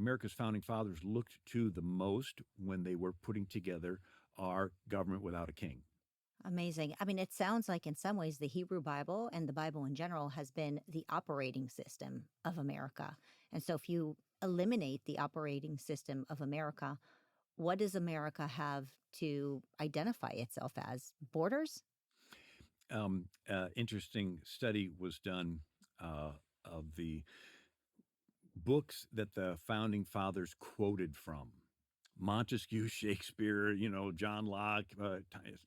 America's founding fathers looked to the most when they were putting together our government without a king. Amazing. I mean, it sounds like in some ways the Hebrew Bible and the Bible in general has been the operating system of America. And so if you eliminate the operating system of America, what does America have to identify itself as? Borders? Interesting study was done of the books that the founding fathers quoted from. Montesquieu, Shakespeare, John Locke,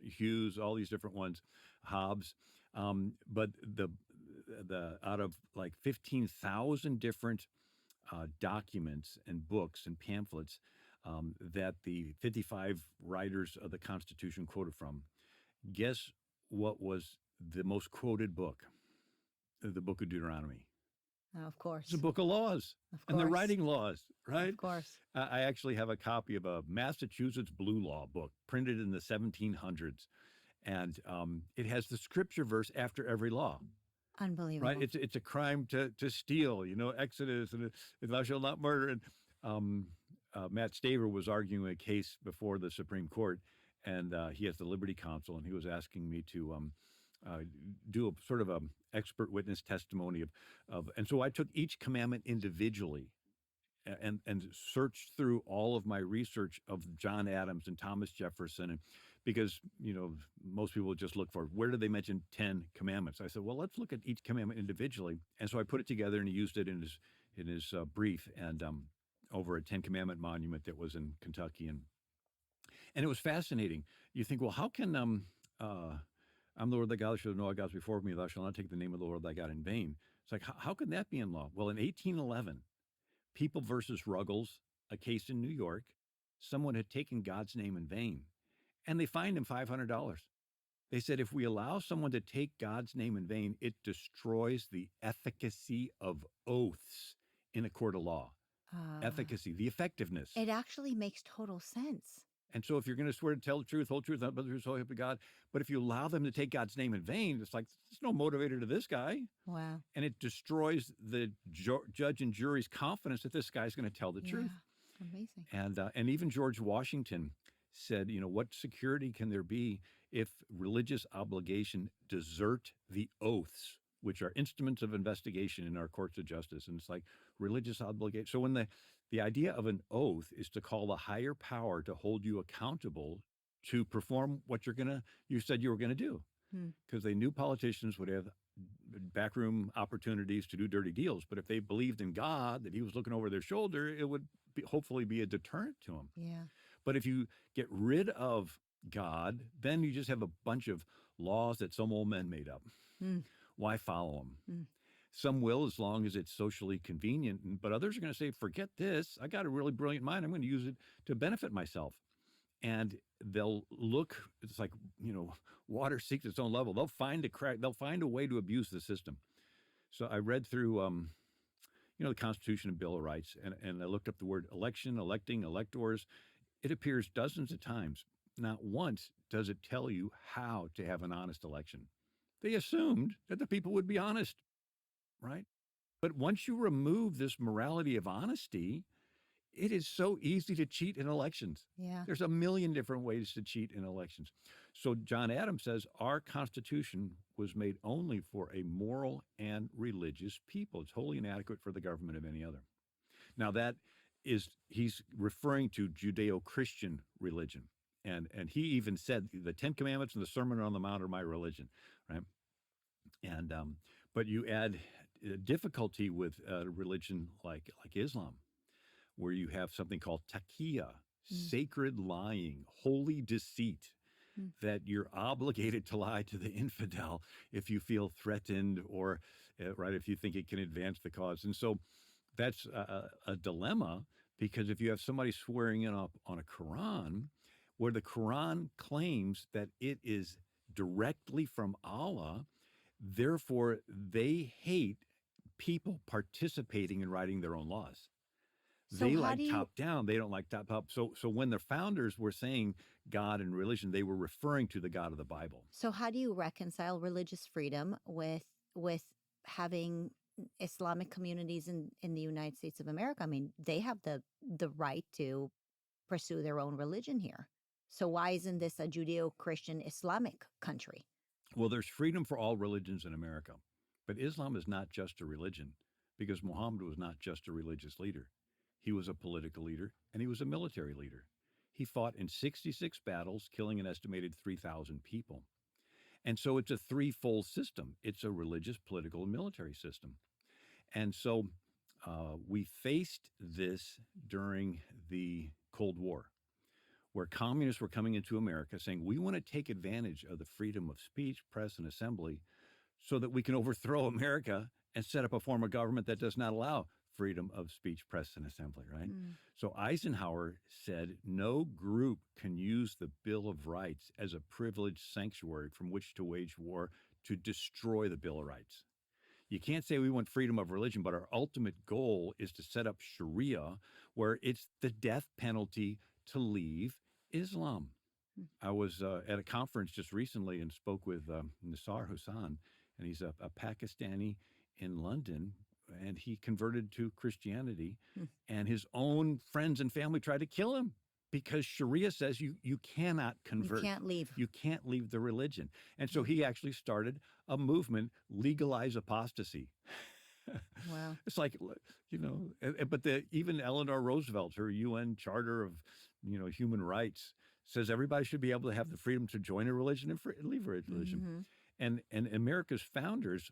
Hughes, all these different ones, Hobbes. But the out of like 15,000 different documents and books and pamphlets that the 55 writers of the Constitution quoted from, guess what was the most quoted book? The book of Deuteronomy. Oh, of course. It's a book of laws. Of course. And they're writing laws, right? Of course. I actually have a copy of a Massachusetts blue law book printed in the 1700s. And it has the scripture verse after every law. Unbelievable. Right? It's a crime to steal, Exodus, and thou shalt not murder. And Matt Staver was arguing a case before the Supreme Court, and he has the Liberty Counsel, and he was asking me to do a sort of a expert witness testimony and so I took each commandment individually and searched through all of my research of John Adams and Thomas Jefferson, and because most people just look for where do they mention 10 commandments. I said, well, let's look at each commandment individually, and so I put it together, and he used it in his brief and over a 10 commandment monument that was in Kentucky, and it was fascinating. You think, well, how can I'm the Lord thy God, thou shalt have no other gods before me, thou shalt not take the name of the Lord thy God in vain. It's like, how can that be in law? Well, in 1811, People versus Ruggles, a case in New York, someone had taken God's name in vain, and they fined him $500. They said, if we allow someone to take God's name in vain, it destroys the efficacy of oaths in a court of law. Efficacy, the effectiveness. It actually makes total sense. And so if you're going to swear to tell the truth, whole truth, not but the truth, so help you God. But if you allow them to take God's name in vain, it's like, there's no motivator to this guy. Wow. And it destroys the judge and jury's confidence that this guy's going to tell the truth. Amazing. And even George Washington said, what security can there be if religious obligation desert the oaths, which are instruments of investigation in our courts of justice? And it's like religious obligation. So when the idea of an oath is to call a higher power to hold you accountable to perform what you said you were going to do. Because they knew politicians would have backroom opportunities to do dirty deals. But if they believed in God, that he was looking over their shoulder, it would hopefully be a deterrent to them. Yeah. But if you get rid of God, then you just have a bunch of laws that some old men made up. Why follow them? Some will, as long as it's socially convenient, but others are going to say, forget this. I got a really brilliant mind. I'm going to use it to benefit myself. And they'll look, it's like, water seeks its own level. They'll find a crack. They'll find a way to abuse the system. So I read through, the Constitution and Bill of Rights, and I looked up the word election, electing, electors. It appears dozens of times. Not once does it tell you how to have an honest election. They assumed that the people would be honest, right? But once you remove this morality of honesty, it is so easy to cheat in elections. Yeah. There's a million different ways to cheat in elections. So John Adams says our Constitution was made only for a moral and religious people. It's wholly inadequate for the government of any other. Now he's referring to Judeo-Christian religion. And he even said the 10 Commandments and the Sermon on the Mount are my religion, right? And but you add difficulty with a religion like Islam, where you have something called taqiyya, sacred lying, holy deceit, that you're obligated to lie to the infidel if you feel threatened or, if you think it can advance the cause. And so that's a dilemma, because if you have somebody swearing in on a Quran, where the Quran claims that it is directly from Allah, therefore they hate people participating in writing their own laws. So they like top down. They don't like top up. So when the founders were saying God and religion, they were referring to the God of the Bible. So how do you reconcile religious freedom with having Islamic communities in the United States of America, I mean, they have the right to pursue their own religion here. So why isn't this a Judeo-Christian Islamic country? Well, there's freedom for all religions in America, but Islam is not just a religion because Muhammad was not just a religious leader. He was a political leader and he was a military leader. He fought in 66 battles, killing an estimated 3,000 people. And so it's a threefold system. It's a religious, political, and military system. And so we faced this during the Cold War, where communists were coming into America saying, we want to take advantage of the freedom of speech, press, and assembly so that we can overthrow America and set up a form of government that does not allow freedom of speech, press, and assembly, right? So Eisenhower said no group can use the Bill of Rights as a privileged sanctuary from which to wage war to destroy the Bill of Rights. You can't say we want freedom of religion, but our ultimate goal is to set up Sharia, where it's the death penalty to leave Islam. I was at a conference just recently and spoke with Nisar Hussain, and he's a Pakistani in London, and he converted to Christianity, and his own friends and family tried to kill him because Sharia says you cannot convert. You can't leave. You can't leave the religion. And so he actually started a movement, legalize apostasy. Wow. It's like, but even Eleanor Roosevelt, her UN Charter of, Human Rights, says everybody should be able to have the freedom to join a religion and leave a religion. And America's founders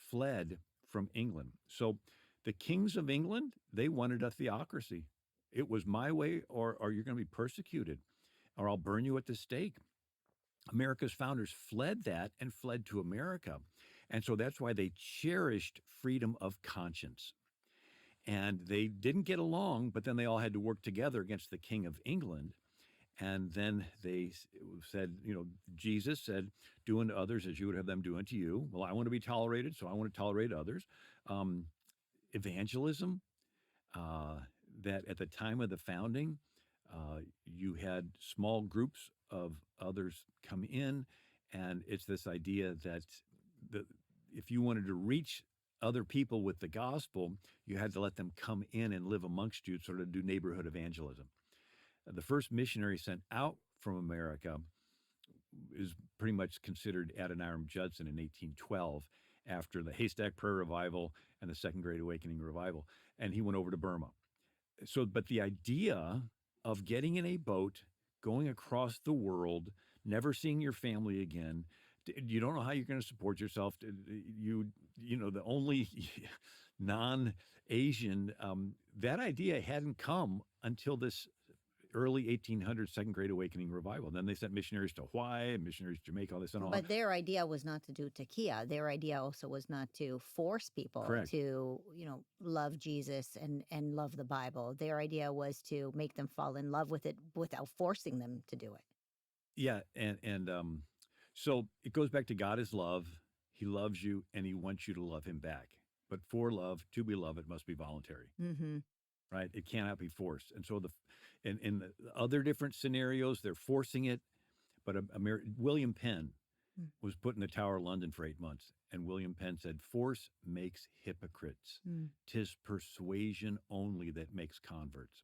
fled from England. So the kings of England, they wanted a theocracy. It was my way or you're going to be persecuted, or I'll burn you at the stake. America's founders fled that and fled to America. And so that's why they cherished freedom of conscience. And they didn't get along, but then they all had to work together against the King of England. And then they said, Jesus said, do unto others as you would have them do unto you. Well, I want to be tolerated, so I want to tolerate others. Evangelism, that at the time of the founding, you had small groups of others come in. And it's this idea that if you wanted to reach other people with the gospel, you had to let them come in and live amongst you, sort of do neighborhood evangelism. The first missionary sent out from America is pretty much considered Adoniram Judson in 1812 after the Haystack Prayer Revival and the Second Great Awakening Revival. And he went over to Burma. So, but the idea of getting in a boat, going across the world, never seeing your family again, you don't know how you're going to support yourself. The only non-Asian, that idea hadn't come until this early 1800s Second Great Awakening Revival. Then they sent missionaries to Hawaii, missionaries to Jamaica, all this and all. But their idea was not to do takia. Their idea also was not to force people Correct. to, love Jesus and love the Bible. Their idea was to make them fall in love with it without forcing them to do it. Yeah, and so it goes back to God is love. He loves you, and he wants you to love him back. But for love, to be loved, it must be voluntary. Right? It cannot be forced. And so in the other different scenarios, they're forcing it. But William Penn was put in the Tower of London for 8 months. And William Penn said, force makes hypocrites. 'Tis persuasion only that makes converts.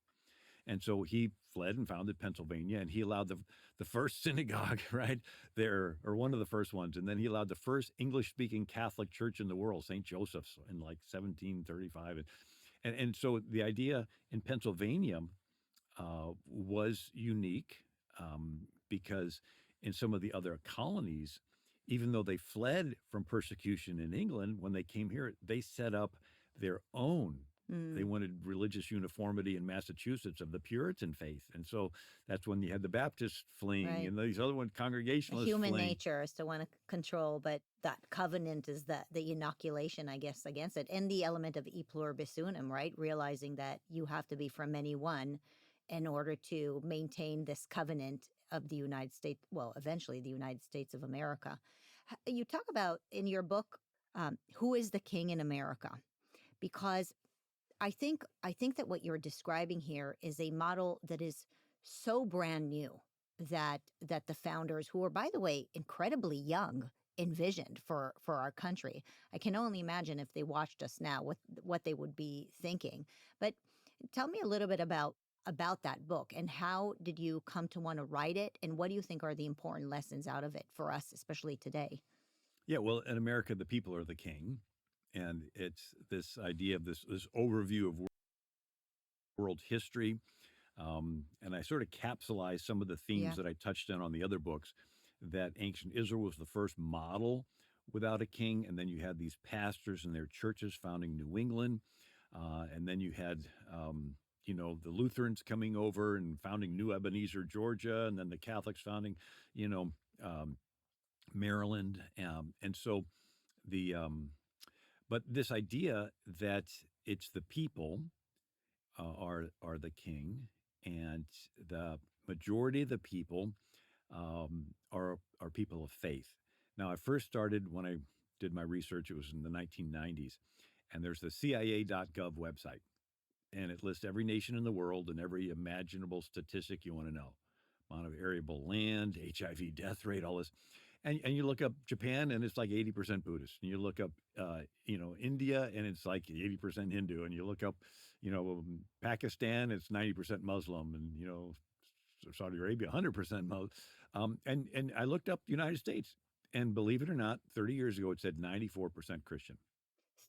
And so he fled and founded Pennsylvania, and he allowed the first synagogue, right there, or one of the first ones. And then he allowed the first English-speaking Catholic church in the world, St. Joseph's, in like 1735. And so the idea in Pennsylvania was unique because in some of the other colonies, even though they fled from persecution in England, when they came here, they set up their own. They wanted religious uniformity in Massachusetts of the Puritan faith. And so that's when you had the Baptists fleeing and these other ones, Congregationalists Human fleeing. nature is to want to control, but that covenant is the inoculation, I guess, against it. And the element of e pluribus unum, right? Realizing that you have to be from any one in order to maintain this covenant of the United States, well, eventually the United States of America. You talk about in your book, who is the king in America? Because I think that what you're describing here is a model that is so brand new that the founders, who were, by the way, incredibly young envisioned for our country. I can only imagine if they watched us now what they would be thinking. But tell me a little bit about that book, and how did you come to want to write it, and what do you think are the important lessons out of it for us, especially today? Yeah, well, in America, the people are the king, and it's this idea of this overview of world history. And I sort of capsulized some of the themes Yeah. that I touched on the other books. That ancient Israel was the first model without a king, and then you had these pastors and their churches founding New England, and then you had the Lutherans coming over and founding New Ebenezer, Georgia, and then the Catholics founding you know um, Maryland, and so the but this idea that it's the people are the king, and the majority of the people are people of faith. Now, I first started when I did my research. It was in the 1990s, and there's the CIA.gov website, and it lists every nation in the world and every imaginable statistic you want to know: amount of arable land, HIV death rate, all this. And you look up Japan, and it's like 80% Buddhist. And you look up, India, and it's like 80% Hindu. And you look up, Pakistan, it's 90% Muslim, and Saudi Arabia, 100% Muslim. And I looked up the United States, and believe it or not, 30 years ago it said 94% Christian.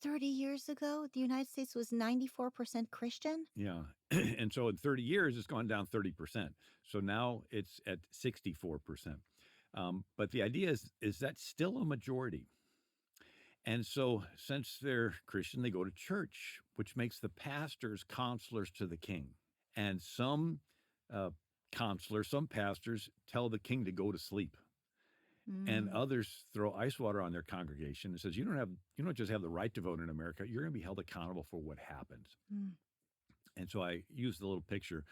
30 years ago, the United States was 94% Christian. Yeah, and so in 30 years it's gone down 30%. So now it's at 64%. But the idea is that still a majority. And so, since they're Christian, they go to church, which makes the pastors counselors to the king. And some uh, some pastors tell the king to go to sleep, and Mm. others throw ice water on their congregation and says, you don't just have the right to vote in America; you're going to be held accountable for what happens. Mm. And so I used the little picture.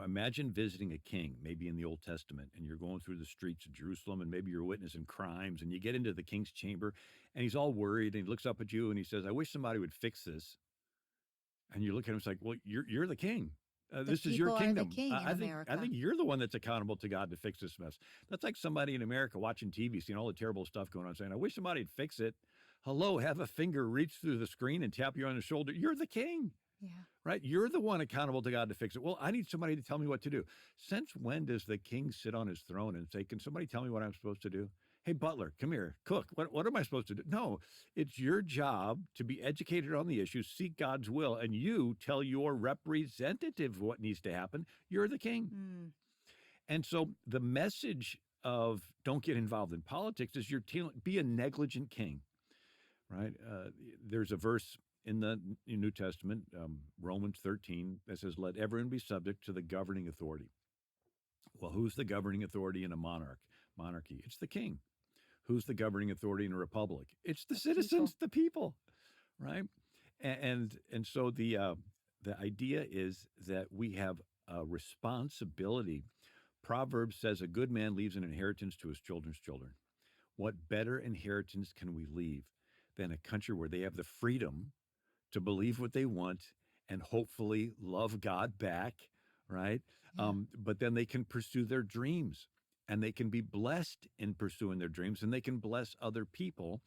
Imagine visiting a king, maybe in the Old Testament, and you're going through the streets of Jerusalem, and maybe you're witnessing crimes, and you get into the king's chamber, and he's all worried, and he looks up at you, and he says, "I wish somebody would fix this." And you look at him, it's like, "Well, you're the king. The This is your people are the kingdom. king in I America. think you're the one that's accountable to God to fix this mess." That's like somebody in America watching TV, seeing all the terrible stuff going on, saying, "I wish somebody'd fix it." Hello, have a finger reach through the screen and tap you on the shoulder. You're the king. Yeah. Right? You're the one accountable to God to fix it. Well, I need somebody to tell me what to do. Since when does the king sit on his throne and say, "Can somebody tell me what I'm supposed to do? Hey, butler, come here. Cook, what am I supposed to do?" No, it's your job to be educated on the issue, seek God's will, and you tell your representative what needs to happen. You're the king. Mm. And so the message of don't get involved in politics is be a negligent king, right? There's a verse in the New Testament, Romans 13, that says, "Let everyone be subject to the governing authority." Well, who's the governing authority in a monarchy? It's the king. Who's the governing authority in a republic? It's the The people. citizens, the people, right? And so the idea is that we have a responsibility. Proverbs says, "A good man leaves an inheritance to his children's children." What better inheritance can we leave than a country where they have the freedom to believe what they want and hopefully love God back, right? Yeah. But then they can pursue their dreams, and they can be blessed in pursuing their dreams, and they can bless other people.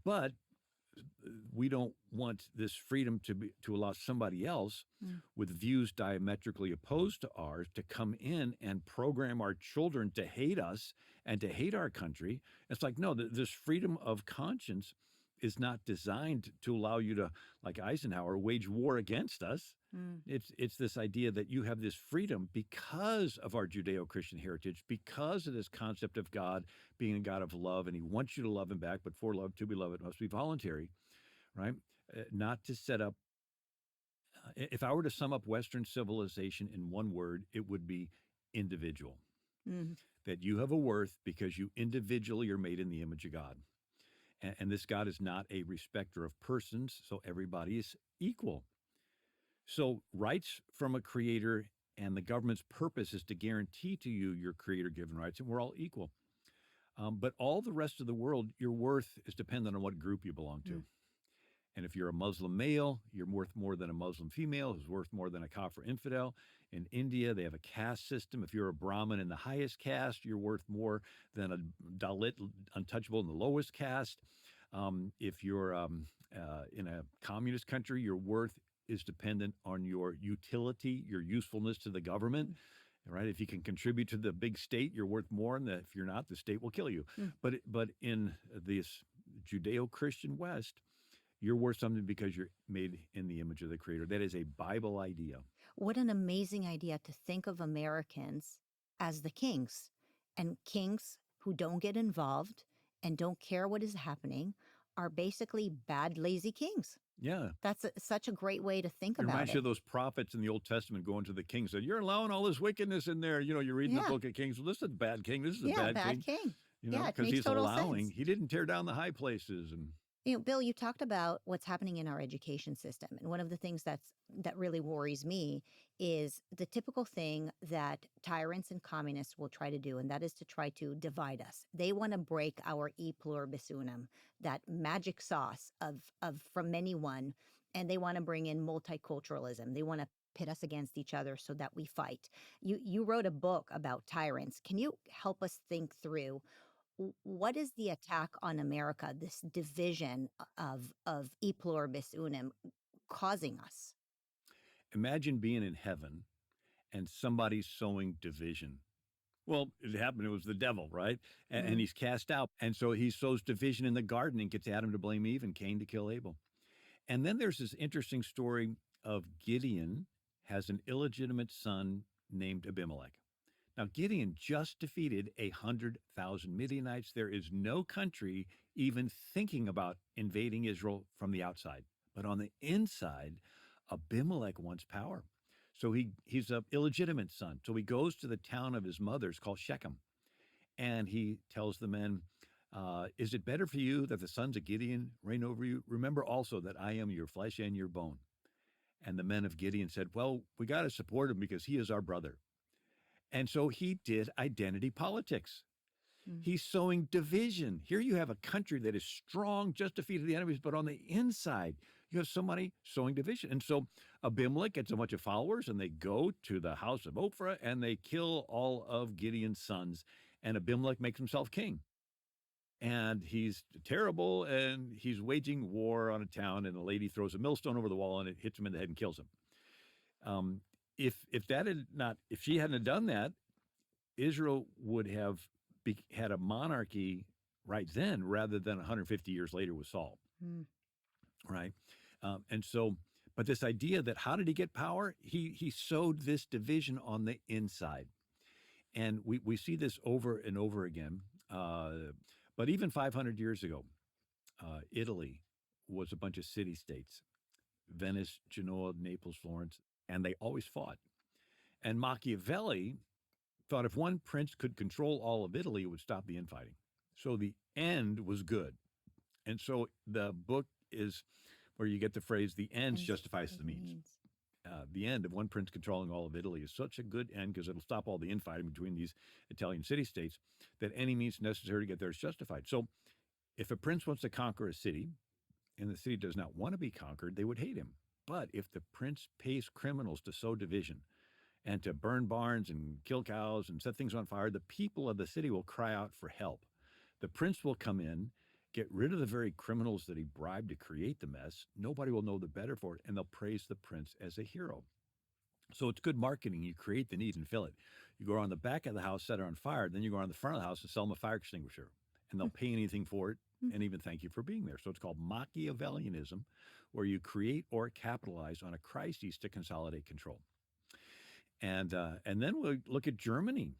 But we don't want this freedom to allow somebody else Mm. with views diametrically opposed to ours to come in and program our children to hate us and to hate our country. It's like, no, this freedom of conscience is not designed to allow you to, like Eisenhower, wage war against us. Mm. It's this idea that you have this freedom because of our Judeo-Christian heritage, because of this concept of God being a God of love, and he wants you to love him back, but for love to be loved, it must be voluntary, right? Not to set up, if I were to sum up Western civilization in one word, it would be individual. Mm. That you have a worth because you individually are made in the image of God. And this God is not a respecter of persons, so everybody is equal. So rights from a creator, and the government's purpose is to guarantee to you your creator-given rights, and we're all equal. But all the rest of the world, your worth is dependent on what group you belong to. Mm. And if you're a Muslim male, you're worth more than a Muslim female, who's worth more than a kafir infidel. In India, they have a caste system. If you're a Brahmin in the highest caste, you're worth more than a Dalit, untouchable, in the lowest caste. If you're in a communist country, your worth is dependent on your utility, your usefulness to the government. Right? If you can contribute to the big state, you're worth more, and if you're not, the state will kill you. But in this Judeo-Christian West, you're worth something because you're made in the image of the Creator. That is a Bible idea. What an amazing idea to think of Americans as the kings, and kings who don't get involved and don't care what is happening are basically bad, lazy kings. Yeah. That's such a great way to think It about reminds it. you of those prophets in the Old Testament going to the king, said, "You're allowing all this wickedness in there. You know, you're reading the Yeah. book of Kings. Well, this is a bad king. This is a Yeah, bad king. king. You know, Yeah, it because makes he's total allowing. sense. He didn't tear down the high places. And You know, Bill, you talked about what's happening in our education system. And one of the things that really worries me is the typical thing that tyrants and communists will try to do, and that is to try to divide us. They want to break our e pluribus unum, that magic sauce of from many one, and they want to bring in multiculturalism. They want to pit us against each other so that we fight. You wrote a book about tyrants. Can you help us think through what is the attack on America, this division of e pluribus unum causing us? imagine being in heaven and somebody sowing division. Well, it happened. It was the devil, right? And Mm. he's cast out. And so he sows division in the garden and gets Adam to blame Eve and Cain to kill Abel. And then there's this interesting story of Gideon has an illegitimate son named Abimelech. Now, Gideon just defeated 100,000 Midianites. There is no country even thinking about invading Israel from the outside. But on the inside, Abimelech wants power. So he's an illegitimate son. So he goes to the town of his mother's called Shechem. And he tells the men, is it better for you that the sons of Gideon reign over you? Remember also that I am your flesh and your bone. And the men of Gideon said, well, we got to support him because he is our brother. And so he did identity politics. Mm. He's sowing division. Here you have a country that is strong, just defeated the enemies, but on the inside, you have somebody sowing division. And so Abimelech gets a bunch of followers, and they go to the house of Ophrah, and they kill all of Gideon's sons. And Abimelech makes himself king. And he's terrible, and he's waging war on a town, and a lady throws a millstone over the wall, and it hits him in the head and kills him. If she hadn't have done that, Israel would have had a monarchy right then, rather than 150 years later with Saul. Mm. Right, but this idea that how did he get power? He sowed this division on the inside, and we see this over and over again. But even 500 years ago, Italy was a bunch of city-states: Venice, Genoa, Naples, Florence, and they always fought. And Machiavelli thought if one prince could control all of Italy, it would stop the infighting. So the end was good. And so the book is where you get the phrase, the ends justifies the means. The end of one prince controlling all of Italy is such a good end because it'll stop all the infighting between these Italian city-states that any means necessary to get there is justified. So if a prince wants to conquer a city and the city does not want to be conquered, they would hate him. But if the prince pays criminals to sow division and to burn barns and kill cows and set things on fire, the people of the city will cry out for help. The prince will come in, get rid of the very criminals that he bribed to create the mess. Nobody will know the better for it, and they'll praise the prince as a hero. So it's good marketing. You create the need and fill it. You go around the back of the house, set it on fire, then you go around the front of the house and sell them a fire extinguisher, and they'll pay anything for it and even thank you for being there. So it's called Machiavellianism, where you create or capitalize on a crisis to consolidate control. And then we'll look at Germany.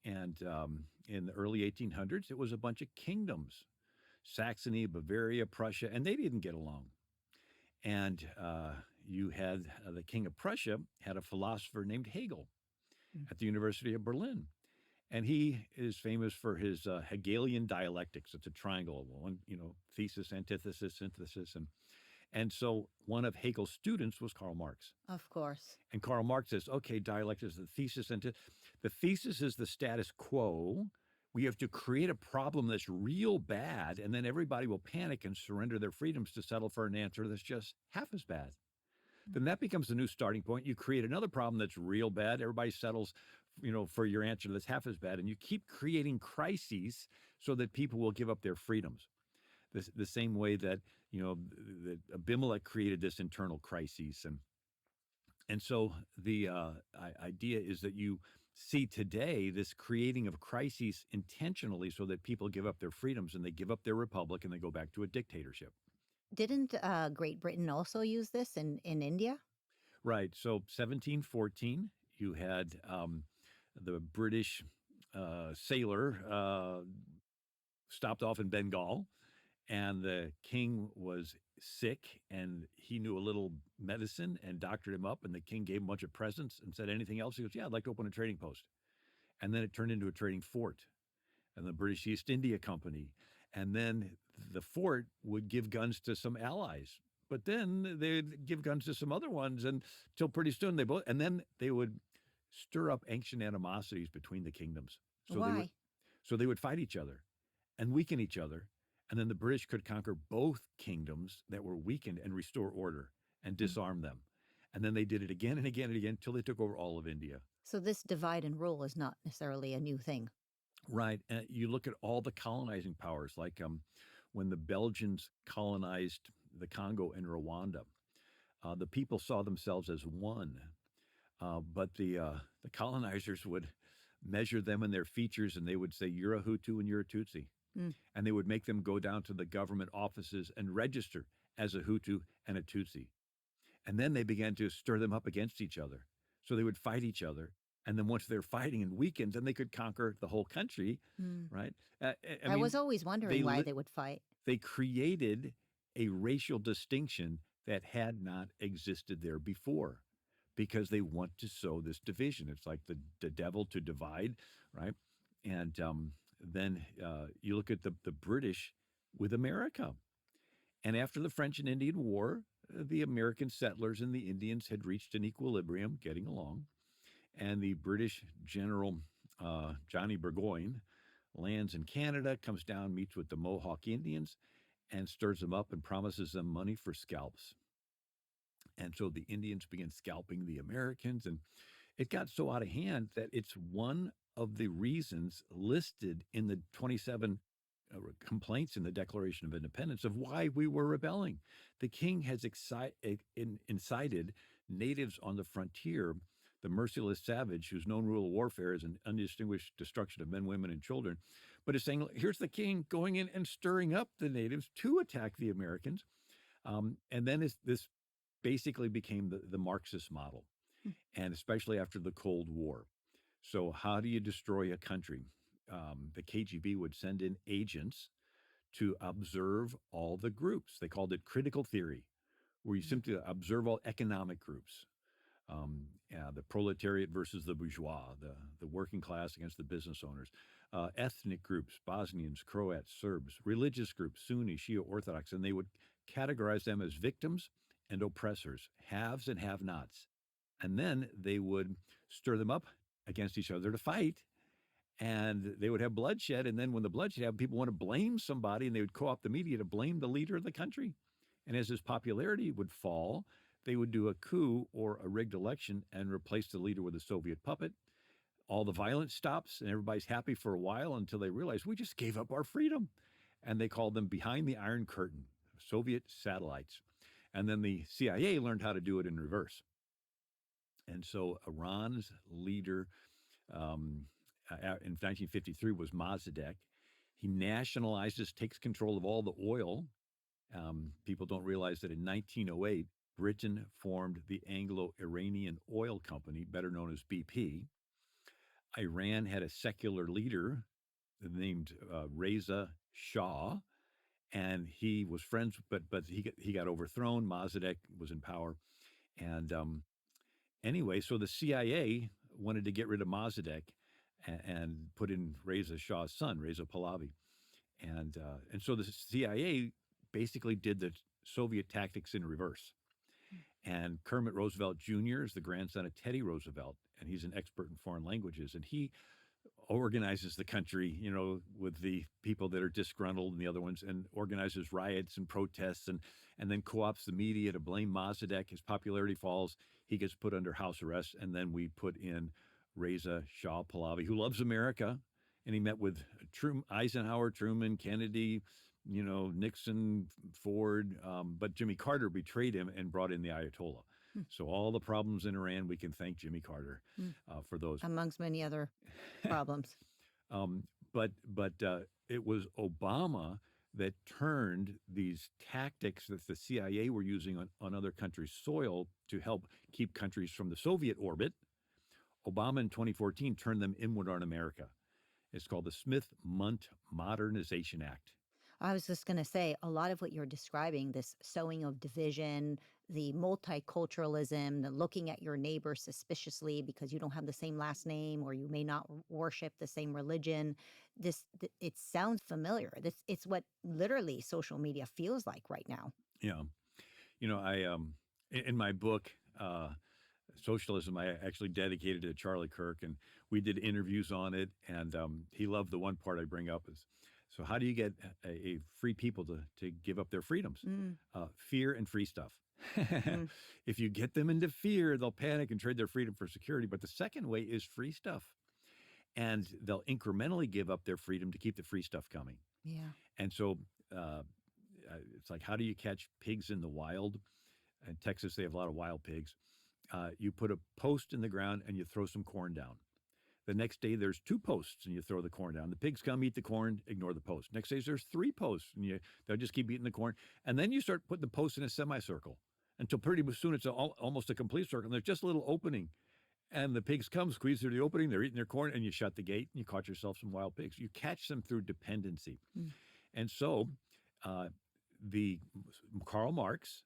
In the early 1800s, it was a bunch of kingdoms: Saxony, Bavaria, Prussia, and they didn't get along. And you had the king of Prussia had a philosopher named Hegel at the University of Berlin. And he is famous for his Hegelian dialectics. It's a triangle of one, thesis, antithesis, synthesis. And so one of Hegel's students was Karl Marx. Of course. And Karl Marx says, okay, dialectics is the thesis. The thesis is the status quo, We have to create a problem that's real bad, and then everybody will panic and surrender their freedoms to settle for an answer that's just half as bad. Then that becomes the new starting point. You create another problem that's real bad. Everybody settles, for your answer that's half as bad, and you keep creating crises so that people will give up their freedoms. The same way that that Abimelech created this internal crisis, and so the idea is that you see today this creating of crises intentionally so that people give up their freedoms and they give up their republic and they go back to a dictatorship. Didn't Great Britain also use this in India? Right. So 1714, you had the British sailor stopped off in Bengal, and the king was sick, and he knew a little medicine and doctored him up, and the king gave him a bunch of presents and said, anything else? He goes, yeah, I'd like to open a trading post. And then it turned into a trading fort, and the British East India Company. And then the fort would give guns to some allies, but then they'd give guns to some other ones, and till pretty soon then they would stir up ancient animosities between the kingdoms. Why? So they would fight each other and weaken each other. And then the British could conquer both kingdoms that were weakened and restore order and disarm them. And then they did it again and again and again until they took over all of India. So this divide and rule is not necessarily a new thing. Right. And you look at all the colonizing powers, like when the Belgians colonized the Congo and Rwanda, the people saw themselves as one. But the colonizers would measure them and their features, and they would say, you're a Hutu and you're a Tutsi. And they would make them go down to the government offices and register as a Hutu and a Tutsi. And then they began to stir them up against each other. So they would fight each other. And then once they're fighting and weakened, then they could conquer the whole country, right? I was always wondering why they would fight. They created a racial distinction that had not existed there before because they want to sow this division. It's like the devil to divide, right? And then you look at the British with America. And after the French and Indian War, the American settlers and the Indians had reached an equilibrium, getting along. And the British General Johnny Burgoyne lands in Canada, comes down, meets with the Mohawk Indians, and stirs them up and promises them money for scalps. And so the Indians begin scalping the Americans. And it got so out of hand that it's one of the reasons listed in the 27 complaints in the Declaration of Independence of why we were rebelling. The king has incited natives on the frontier, the merciless savage whose known rule of warfare is an undistinguished destruction of men, women, and children, but is saying, here's the king going in and stirring up the natives to attack the Americans. And then this basically became the Marxist model, and especially after the Cold War. So how do you destroy a country? The KGB would send in agents to observe all the groups. They called it critical theory, where you simply observe all economic groups. The proletariat versus the bourgeois, the working class against the business owners, ethnic groups, Bosnians, Croats, Serbs, religious groups, Sunni, Shia, Orthodox, and they would categorize them as victims and oppressors, haves and have-nots. And then they would stir them up against each other to fight, and they would have bloodshed. And then when the bloodshed happened, people want to blame somebody, and they would co-opt the media to blame the leader of the country. And as his popularity would fall, they would do a coup or a rigged election and replace the leader with a Soviet puppet. All the violence stops, and everybody's happy for a while until they realize we just gave up our freedom. And they called them behind the Iron Curtain, Soviet satellites. And then the CIA learned how to do it in reverse. And so Iran's leader in 1953 was Mossadegh. He nationalizes, takes control of all the oil. People don't realize that in 1908, Britain formed the Anglo-Iranian Oil Company, better known as BP. Iran had a secular leader named Reza Shah, and he was friends, but he got overthrown. Mossadegh was in power, and anyway, so the CIA wanted to get rid of Mossadegh and put in Reza Shah's son, Reza Pahlavi, and so the CIA basically did the Soviet tactics in reverse. And Kermit Roosevelt Jr. is the grandson of Teddy Roosevelt, and he's an expert in foreign languages. And he organizes the country, with the people that are disgruntled and the other ones, and organizes riots and protests, and then co-ops the media to blame Mossadegh. His popularity falls. He gets put under house arrest, and then we put in Reza Shah Pahlavi, who loves America, and he met with Eisenhower, Truman, Kennedy, Nixon, Ford, but Jimmy Carter betrayed him and brought in the Ayatollah. So all the problems in Iran, we can thank Jimmy Carter for those. Amongst many other problems. But it was Obama that turned these tactics that the CIA were using on other countries' soil to help keep countries from the Soviet orbit. Obama in 2014 turned them inward on America. It's called the Smith-Mundt Modernization Act. I was just going to say, a lot of what you're describing, this sowing of division, the multiculturalism, the looking at your neighbor suspiciously because you don't have the same last name or you may not worship the same religion. It sounds familiar. It's what literally social media feels like right now. Yeah. I in my book, Socialism, I actually dedicated it to Charlie Kirk, and we did interviews on it, and he loved the one part I bring up is, so how do you get a free people to give up their freedoms? Fear and free stuff. If you get them into fear, they'll panic and trade their freedom for security. But the second way is free stuff. And they'll incrementally give up their freedom to keep the free stuff coming. Yeah. And so it's like, how do you catch pigs in the wild? In Texas, they have a lot of wild pigs. You put a post in the ground and you throw some corn down. The next day, there's 2 posts and you throw the corn down. The pigs come, eat the corn, ignore the post. Next day, there's 3 posts and they'll just keep eating the corn. And then you start putting the posts in a semicircle until pretty soon it's almost a complete circle. And there's just a little opening. And the pigs come, squeeze through the opening, they're eating their corn, and you shut the gate and you caught yourself some wild pigs. You catch them through dependency. And so the Karl Marx,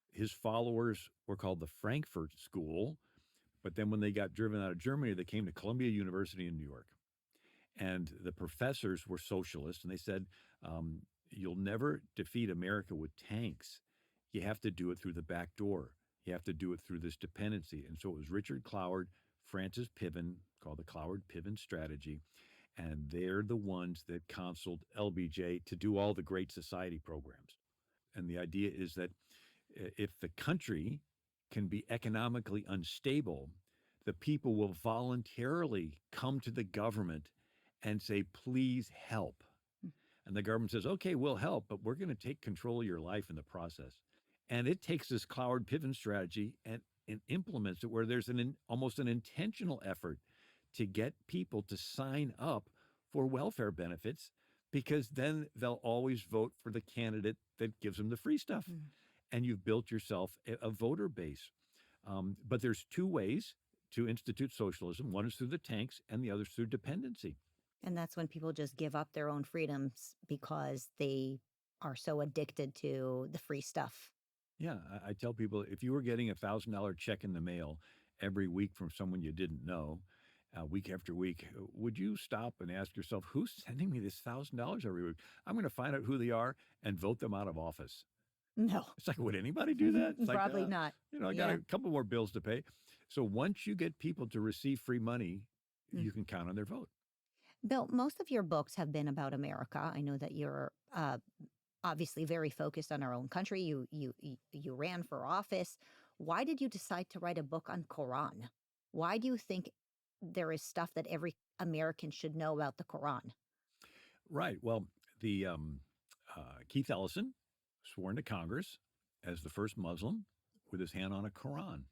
his followers were called the Frankfurt School. But then when they got driven out of Germany, they came to Columbia University in New York. And the professors were socialists. And they said, you'll never defeat America with tanks. You have to do it through the back door. You have to do it through this dependency. And so it was Richard Cloward, Francis Piven, called the Cloward-Piven strategy. And they're the ones that counseled LBJ to do all the Great Society programs. And the idea is that if the country can be economically unstable, the people will voluntarily come to the government and say, please help. And the government says, okay, we'll help, but we're going to take control of your life in the process. And it takes this Cloward-Piven strategy and implements it where there's almost an intentional effort to get people to sign up for welfare benefits, because then they'll always vote for the candidate that gives them the free stuff. And you've built yourself a voter base. But there's 2 ways to institute socialism. One is through the tanks and the other is through dependency. And that's when people just give up their own freedoms because they are so addicted to the free stuff. Yeah, I tell people, if you were getting a $1,000 check in the mail every week from someone you didn't know, week after week, would you stop and ask yourself, who's sending me this $1,000 every week? I'm going to find out who they are and vote them out of office. No. It's like, would anybody do that? It's Probably like, not. I got a couple more bills to pay. So once you get people to receive free money, you can count on their vote. Bill, most of your books have been about America. I know that you're obviously very focused on our own country. You ran for office. Why did you decide to write a book on Quran? Why do you think there is stuff that every American should know about the Quran? Right. Well, the Keith Ellison sworn to Congress as the first Muslim with his hand on a Quran.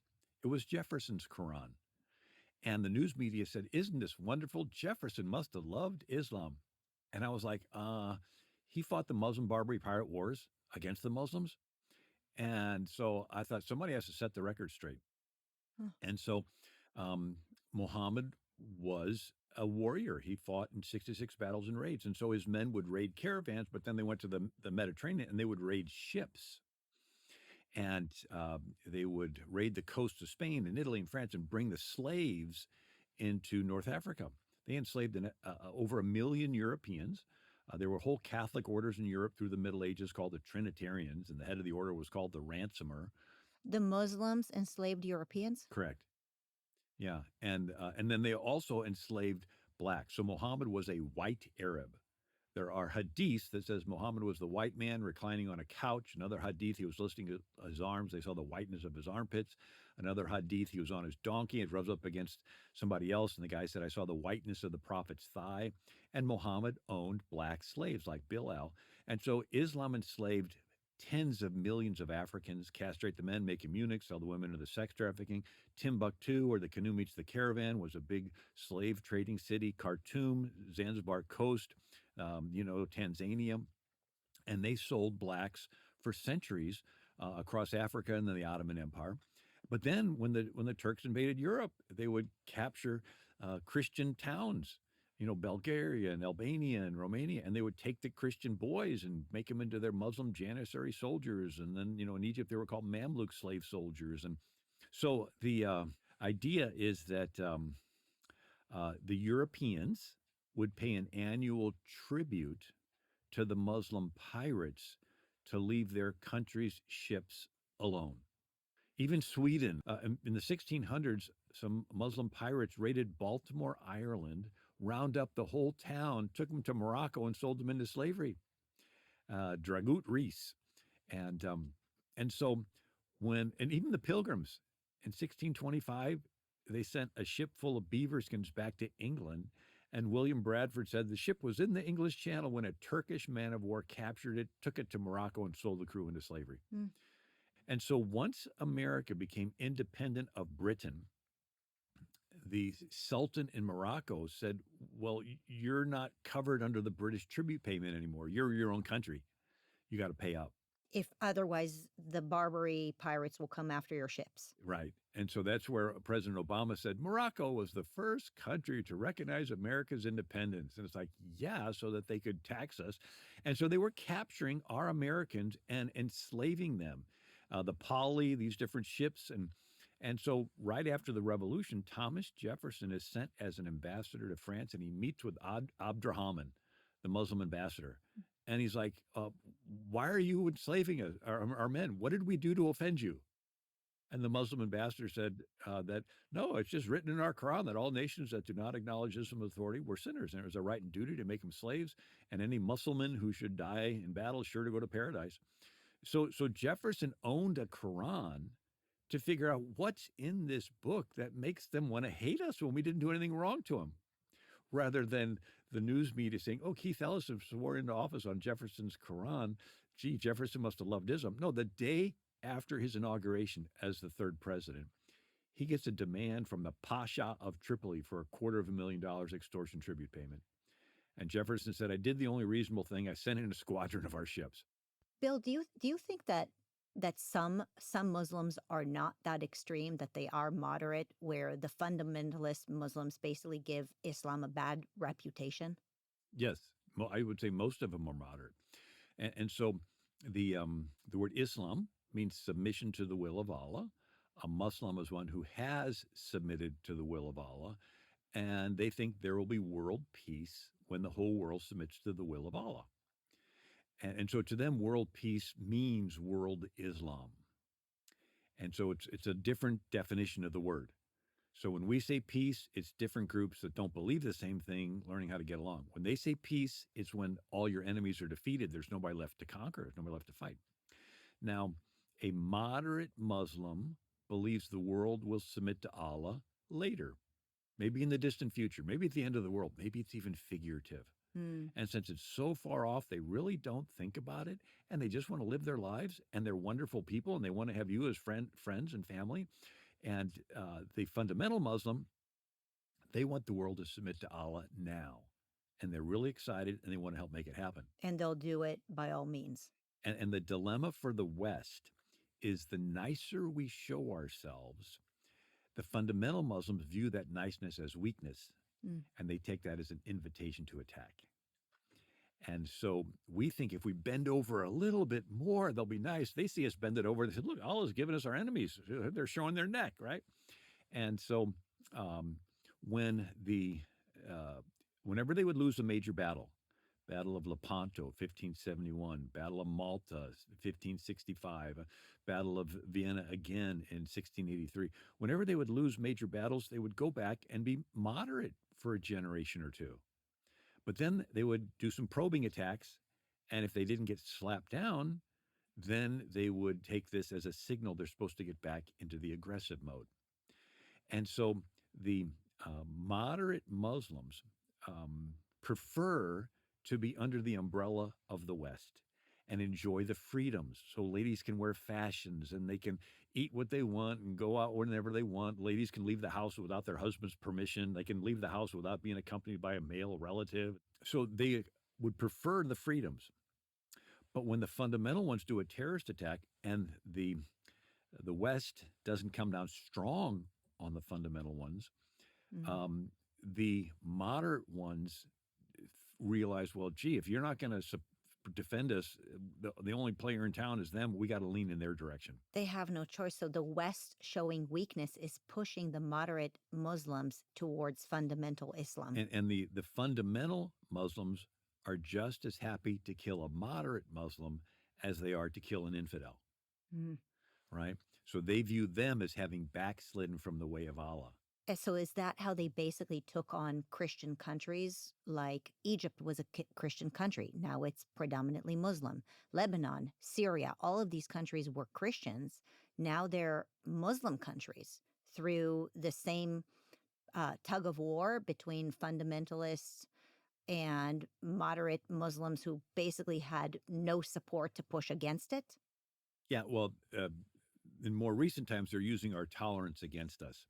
It was Jefferson's Quran. And the news media said, isn't this wonderful? Jefferson must have loved Islam. And I was like, he fought the Muslim Barbary pirate wars against the Muslims. And so I thought somebody has to set the record straight. And so Muhammad was a warrior. He fought in 66 battles and raids. And so his men would raid caravans, but then they went to the Mediterranean and they would raid ships. And they would raid the coasts of Spain and Italy and France and bring the slaves into North Africa. They enslaved over 1 million Europeans. There were whole Catholic orders in Europe through the Middle Ages called the Trinitarians, and the head of the order was called the ransomer. The Muslims enslaved Europeans? Correct. Yeah, and then they also enslaved black. So Muhammad was a white Arab. There are hadiths that says Muhammad was the white man reclining on a couch. Another hadith, he was lifting his arms. They saw the whiteness of his armpits. Another hadith, he was on his donkey. It rubs up against somebody else. And the guy said, I saw the whiteness of the prophet's thigh. And Muhammad owned black slaves like Bilal. And so Islam enslaved tens of millions of Africans, castrate the men, make them eunuchs, sell the women into sex trafficking. Timbuktu, where the canoe meets the caravan, was a big slave trading city. Khartoum, Zanzibar coast, Tanzania. And they sold blacks for centuries across Africa and then the Ottoman Empire. But then when the Turks invaded Europe, they would capture Christian towns, Bulgaria and Albania and Romania, and they would take the Christian boys and make them into their Muslim Janissary soldiers. And then, in Egypt, they were called Mamluk slave soldiers. And so the idea is that the Europeans would pay an annual tribute to the Muslim pirates to leave their country's ships alone. Even Sweden, in the 1600s, some Muslim pirates raided Baltimore, Ireland, round up the whole town, took them to Morocco, and sold them into slavery. Dragut Reis, and so and even the Pilgrims in 1625, they sent a ship full of beaver skins back to England. And William Bradford said the ship was in the English Channel when a Turkish man of war captured it, took it to Morocco, and sold the crew into slavery. Mm. And so once America became independent of Britain, the Sultan in Morocco said, well, you're not covered under the British tribute payment anymore. You're your own country. You got to pay up. If otherwise, the Barbary pirates will come after your ships. Right. And so that's where President Obama said, Morocco was the first country to recognize America's independence. And it's like, yeah, so that they could tax us. And so they were capturing our Americans and enslaving them. The Polly, these different ships. And so right after the revolution, Thomas Jefferson is sent as an ambassador to France, and he meets with Abdurrahman, the Muslim ambassador. And he's like, why are you enslaving us, our men? What did we do to offend you? And the Muslim ambassador said that, no, it's just written in our Quran that all nations that do not acknowledge Islam authority were sinners. And it was a right and duty to make them slaves. And any Muslim who should die in battle is sure to go to paradise. So Jefferson owned a Quran to figure out what's in this book that makes them want to hate us when we didn't do anything wrong to them, rather than the news media saying, oh, Keith Ellison swore into office on Jefferson's Quran. Gee, Jefferson must have loved Islam. No, the day after his inauguration as the third president, he gets a demand from the Pasha of Tripoli for $250,000 extortion tribute payment. And Jefferson said, I did the only reasonable thing. I sent in a squadron of our ships. Bill, do you think that some Muslims are not that extreme, that they are moderate, where the fundamentalist Muslims basically give Islam a bad reputation? Yes, I would say most of them are moderate. And so the word Islam means submission to the will of Allah. A Muslim is one who has submitted to the will of Allah, and they think there will be world peace when the whole world submits to the will of Allah. And so to them, world peace means world Islam. And so it's a different definition of the word. So when we say peace, it's different groups that don't believe the same thing learning how to get along. When they say peace, it's when all your enemies are defeated. There's nobody left to conquer. There's nobody left to fight. Now, a moderate Muslim believes the world will submit to Allah later, maybe in the distant future, maybe at the end of the world, maybe it's even figurative. And since it's so far off, they really don't think about it, and they just want to live their lives, and they're wonderful people, and they want to have you as friends and family. And the fundamental Muslim, they want the world to submit to Allah now, and they're really excited, and they want to help make it happen. And they'll do it by all means. And the dilemma for the West is the nicer we show ourselves, the fundamental Muslims view that niceness as weakness. And they take that as an invitation to attack. And so we think if we bend over a little bit more, they'll be nice. They see us bend it over. They say, look, Allah's given us our enemies. They're showing their neck, right? And so whenever they would lose a major battle of Lepanto, 1571, Battle of Malta, 1565, Battle of Vienna again in 1683. Whenever they would lose major battles, they would go back and be moderate for a generation or two. But then they would do some probing attacks. And if they didn't get slapped down, then they would take this as a signal they're supposed to get back into the aggressive mode. And so the moderate Muslims prefer to be under the umbrella of the West and enjoy the freedoms. So ladies can wear fashions and they can eat what they want and go out whenever they want. Ladies can leave the house without their husband's permission. They can leave the house without being accompanied by a male relative. So they would prefer the freedoms. But when the fundamental ones do a terrorist attack and the West doesn't come down strong on the fundamental ones, the moderate ones realize, well, gee, if you're not going to defend us, the only player in town is them. We got to lean in their direction. They have no choice. So the West showing weakness is pushing the moderate Muslims towards fundamental Islam. And the fundamental Muslims are just as happy to kill a moderate Muslim as they are to kill an infidel, right? So they view them as having backslidden from the way of Allah. And so is that how they basically took on Christian countries? Like Egypt was a Christian country. Now it's predominantly Muslim. Lebanon, Syria, all of these countries were Christians. Now they're Muslim countries through the same tug of war between fundamentalists and moderate Muslims who basically had no support to push against it? Yeah, well, in more recent times, they're using our tolerance against us.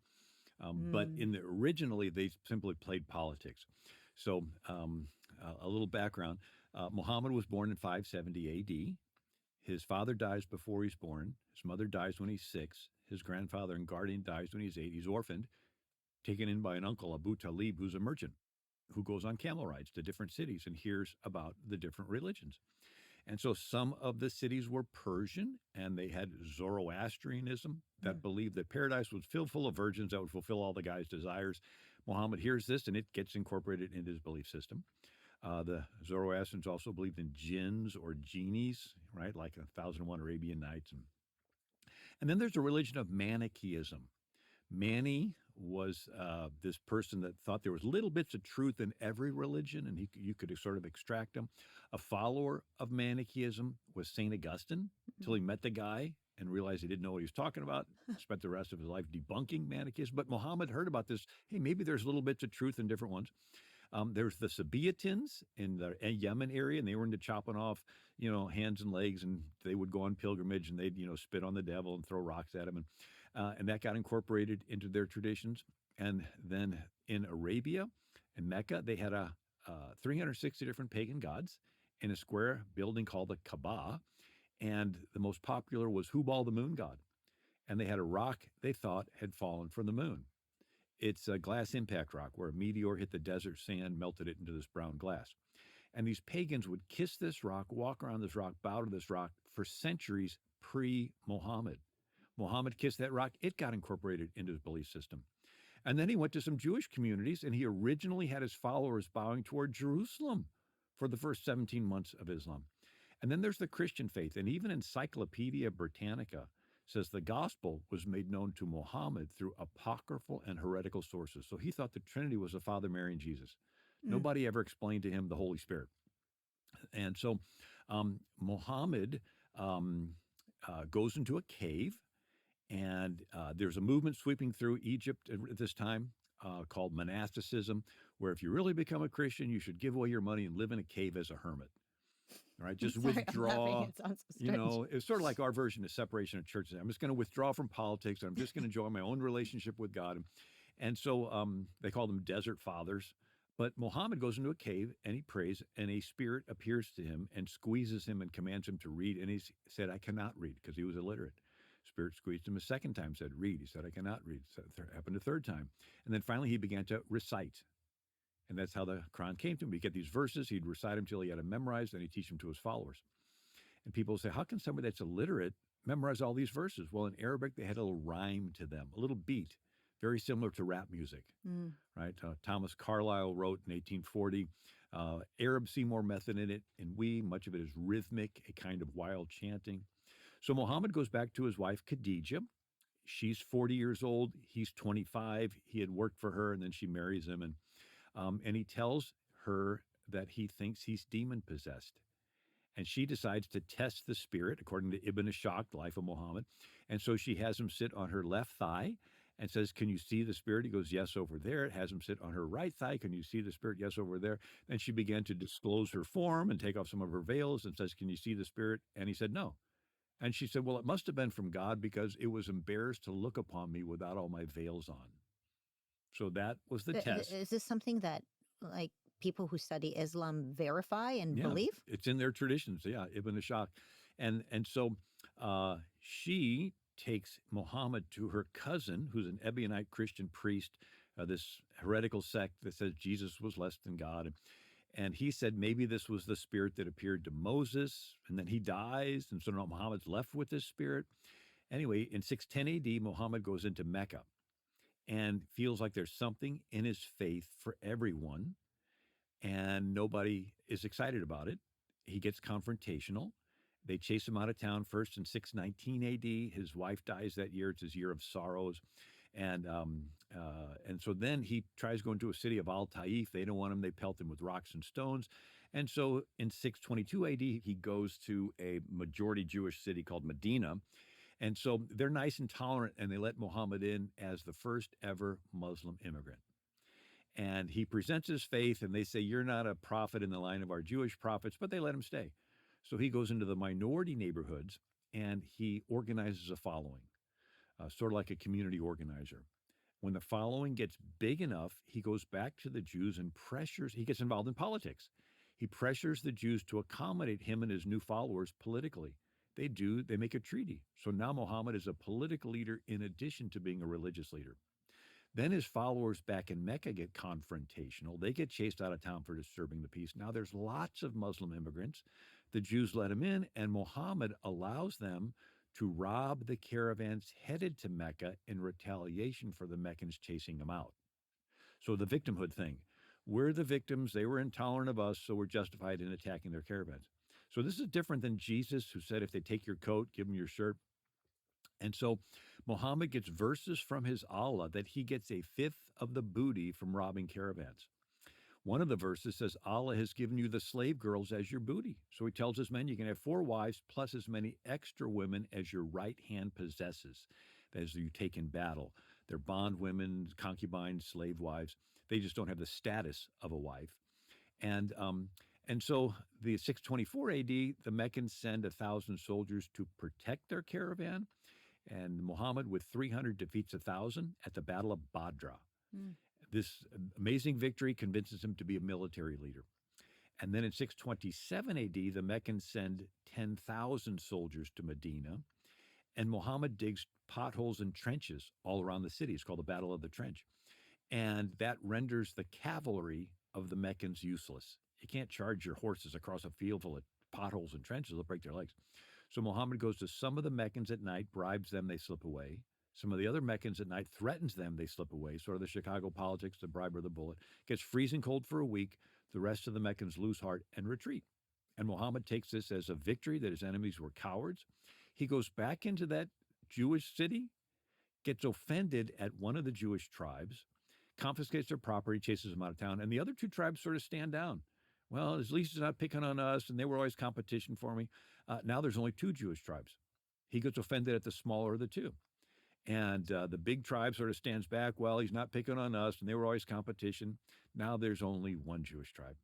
But originally, they simply played politics. So a little background. Muhammad was born in 570 A.D. His father dies before he's born. His mother dies when he's 6. His grandfather and guardian dies when he's 8. He's orphaned, taken in by an uncle, Abu Talib, who's a merchant, who goes on camel rides to different cities and hears about the different religions. And so some of the cities were Persian, and they had Zoroastrianism that believed that paradise was filled full of virgins that would fulfill all the guy's desires. Muhammad hears this, and it gets incorporated into his belief system. The Zoroastrians also believed in jinns or genies, right, like 1001 Arabian Nights. And then there's a religion of Manichaeism. Mani was this person that thought there was little bits of truth in every religion, and you could sort of extract them. A follower of Manichaeism was St. Augustine, until he met the guy and realized he didn't know what he was talking about, spent the rest of his life debunking Manichaeism. But Muhammad heard about this. Hey, maybe there's little bits of truth in different ones. There's the Sabaeans in the Yemen area, and they were into chopping off, hands and legs, and they would go on pilgrimage, and they'd, spit on the devil and throw rocks at him. And that got incorporated into their traditions. And then in Arabia and Mecca, they had 360 different pagan gods in a square building called the Kaaba. And the most popular was Hubal, the moon god. And they had a rock they thought had fallen from the moon. It's a glass impact rock where a meteor hit the desert sand, melted it into this brown glass. And these pagans would kiss this rock, walk around this rock, bow to this rock for centuries pre-Muhammad. Muhammad kissed that rock. It got incorporated into his belief system. And then he went to some Jewish communities, and he originally had his followers bowing toward Jerusalem for the first 17 months of Islam. And then there's the Christian faith. And even Encyclopedia Britannica says the gospel was made known to Muhammad through apocryphal and heretical sources. So he thought the Trinity was the Father, Mary, and Jesus. Nobody ever explained to him the Holy Spirit. And so Muhammad goes into a cave, and there's a movement sweeping through Egypt at this time called monasticism, where if you really become a Christian, you should give away your money and live in a cave as a hermit. All right, just withdraw. It sounds so strange. It's sort of like our version of separation of churches. I'm just going to withdraw from politics. I'm just going to enjoy my own relationship with God. And so they call them desert fathers. But Muhammad goes into a cave and he prays, and a spirit appears to him and squeezes him and commands him to read. And he said, I cannot read, because he was illiterate. Spirit squeezed him a second time, said, read. He said, I cannot read. It happened a third time. And then finally he began to recite. And that's how the Quran came to him. He'd get these verses, he'd recite them till he had them memorized, and he'd teach them to his followers. And people say, how can somebody that's illiterate memorize all these verses? Well, in Arabic, they had a little rhyme to them, a little beat, very similar to rap music, right? Thomas Carlyle wrote in 1840, Arabs see more method in it, and much of it is rhythmic, a kind of wild chanting. So Muhammad goes back to his wife, Khadijah. She's 40 years old. He's 25. He had worked for her, and then she marries him. And and he tells her that he thinks he's demon possessed. And she decides to test the spirit, according to Ibn Ishaq, The Life of Muhammad. And so she has him sit on her left thigh and says, "Can you see the spirit?" He goes, "Yes, over there." It has him sit on her right thigh. "Can you see the spirit?" "Yes, over there." Then she began to disclose her form and take off some of her veils and says, "Can you see the spirit?" And he said, "No." And she said, "Well, it must have been from God because it was embarrassed to look upon me without all my veils on." So that was the test. Is this something that like people who study Islam verify and Yeah, believe? it's in their traditions. Yeah, Ibn Ishaq, and so she takes Muhammad to her cousin, who's an Ebionite Christian priest, this heretical sect that says Jesus was less than God, and he said maybe this was the spirit that appeared to Moses, and then he dies, and so now Muhammad's left with this spirit. Anyway, in 610 A.D., Muhammad goes into Mecca and feels like there's something in his faith for everyone and nobody is excited about it. He gets confrontational. They chase him out of town first in 619 AD. His wife dies that year. It's his year of sorrows. And so then he tries going to a city of Al Taif. They don't want him. They pelt him with rocks and stones. And so in 622 AD, he goes to a majority Jewish city called Medina. And so they're nice and tolerant, and they let Muhammad in as the first ever Muslim immigrant. And he presents his faith, and they say, "You're not a prophet in the line of our Jewish prophets," but they let him stay. So he goes into the minority neighborhoods and he organizes a following, sort of like a community organizer. When the following gets big enough, he goes back to the Jews and he gets involved in politics. He pressures the Jews to accommodate him and his new followers politically. They make a treaty. So now Muhammad is a political leader in addition to being a religious leader. Then his followers back in Mecca get confrontational. They get chased out of town for disturbing the peace. Now there's lots of Muslim immigrants. The Jews let them in, and Muhammad allows them to rob the caravans headed to Mecca in retaliation for the Meccans chasing them out. So the victimhood thing. We're the victims. They were intolerant of us, so we're justified in attacking their caravans. So this is different than Jesus, who said, if they take your coat, give them your shirt. And so Muhammad gets verses from his Allah that he gets a fifth of the booty from robbing caravans. One of the verses says, Allah has given you the slave girls as your booty. So he tells his men, you can have 4 wives plus as many extra women as your right hand possesses, as you take in battle. They're bondwomen, concubines, slave wives. They just don't have the status of a wife. And so the 624 AD, the Meccans send 1,000 soldiers to protect their caravan. And Muhammad, with 300, defeats 1,000 at the Battle of Badra. Mm. This amazing victory convinces him to be a military leader. And then in 627 AD, the Meccans send 10,000 soldiers to Medina, and Muhammad digs potholes and trenches all around the city. It's called the Battle of the Trench. And that renders the cavalry of the Meccans useless. You can't charge your horses across a field full of potholes and trenches. They'll break their legs. So Muhammad goes to some of the Meccans at night, bribes them, they slip away. Some of the other Meccans at night threatens them, they slip away. Sort of the Chicago politics, the bribe or the bullet. Gets freezing cold for a week. The rest of the Meccans lose heart and retreat. And Muhammad takes this as a victory that his enemies were cowards. He goes back into that Jewish city, gets offended at one of the Jewish tribes, confiscates their property, chases them out of town, and the other 2 tribes sort of stand down. Well, at least he's not picking on us, and they were always competition for me. Now there's only 2 Jewish tribes. He gets offended at the smaller of the 2. And the big tribe sort of stands back. Well, he's not picking on us, and they were always competition. Now there's only 1 Jewish tribe.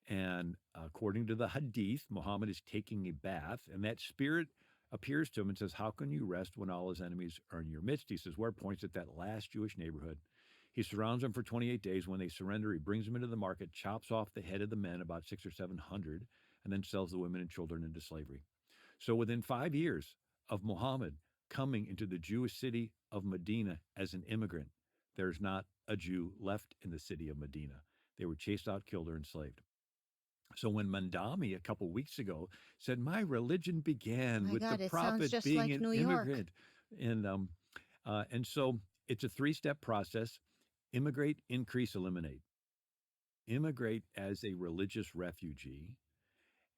And according to the Hadith, Muhammad is taking a bath, and that spirit appears to him and says, how can you rest when all his enemies are in your midst? He says, where points at that last Jewish neighborhood. He surrounds them for 28 days. When they surrender, he brings them into the market, chops off the head of the men, about 600 or 700, and then sells the women and children into slavery. So within 5 years of Muhammad coming into the Jewish city of Medina as an immigrant, there's not a Jew left in the city of Medina. They were chased out, killed, or enslaved. So when Mandami a couple weeks ago said, my religion began with the prophet being like an immigrant. And so it's a 3-step process. Immigrate, increase, eliminate. Immigrate as a religious refugee,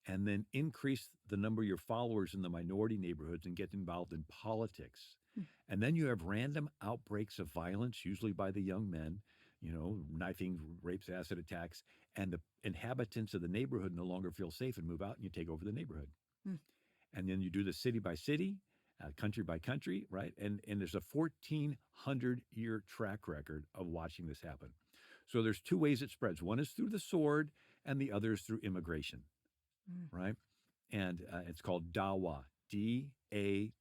and then increase the number of your followers in the minority neighborhoods and get involved in politics. And then you have random outbreaks of violence, usually by the young men. knifing, rapes, acid attacks, and the inhabitants of the neighborhood no longer feel safe and move out, and you take over the neighborhood. Hmm. And then you do the city by city, country by country, right? And there's a 1,400-year track record of watching this happen. So there's two ways it spreads. One is through the sword, and the other is through immigration, right? And it's called Dawah, Dawah,